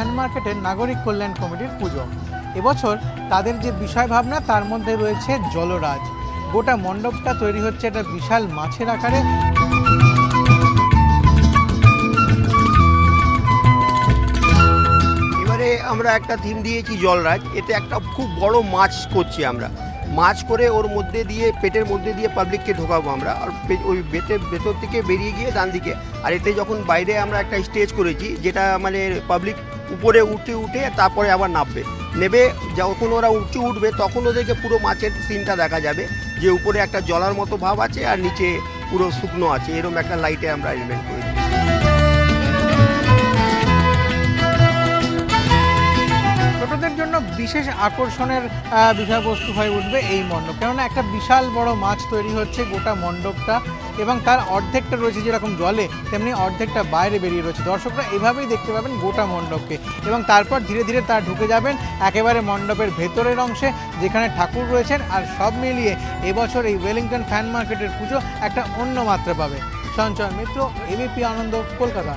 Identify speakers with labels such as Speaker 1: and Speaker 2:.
Speaker 1: Fan মার্কেটের নাগরিক কল্যাণ কমিটির পুজো। এবছর তাদের যে বিষয় ভাবনা তার মধ্যে রয়েছে জলরাজ। গোটা মণ্ডপটা তৈরি হচ্ছে একটা বিশাল মাছের আকারে।
Speaker 2: এবারে আমরা একটা থিম দিয়েছি জলরাজ। এতে একটা খুব বড় মাছ করছি আমরা। মাছ করে ওর মধ্যে দিয়ে পেটের মধ্যে দিয়ে পাবলিককে ঢোকাবো আমরা, আর ওই পেটের ভেতর থেকে বেরিয়ে গিয়ে ডান দিকে। আর এতে যখন বাইরে আমরা একটা স্টেজ করেছি, যেটা মানে পাবলিক উপরে উঠে তারপরে আবার নেবে যখন ওরা উঠবে তখন ওদেরকে পুরো মাছের সিনটা দেখা যাবে, যে উপরে একটা জলার মতো ভাব আছে আর নিচে পুরো শুকনো আছে। এরকম একটা লাইটে আমরা অ্যারেঞ্জমেন্ট করেছি।
Speaker 1: ছোটদের জন্য বিশেষ আকর্ষণের বিষয়বস্তু হয়ে উঠবে এই মণ্ডপ, কেননা একটা বিশাল বড় মাছ তৈরি হচ্ছে গোটা মণ্ডপটা, এবং তার অর্ধেকটা রয়েছে যেরকম জলে, তেমনি অর্ধেকটা বাইরে বেরিয়ে রয়েছে। দর্শকরা এভাবেই দেখতে পাবেন গোটা মণ্ডপকে, এবং তারপর ধীরে ধীরে তার ঢুকে যাবেন একেবারে মণ্ডপের ভেতরের অংশে, যেখানে ঠাকুর রয়েছেন। আর সব মিলিয়ে এবছর এই ওয়েলিংটন ফ্যান মার্কেটের পুজো একটা অন্য মাত্রা পাবে। সঞ্চয় মিত্র, এবিপি আনন্দ, কলকাতা।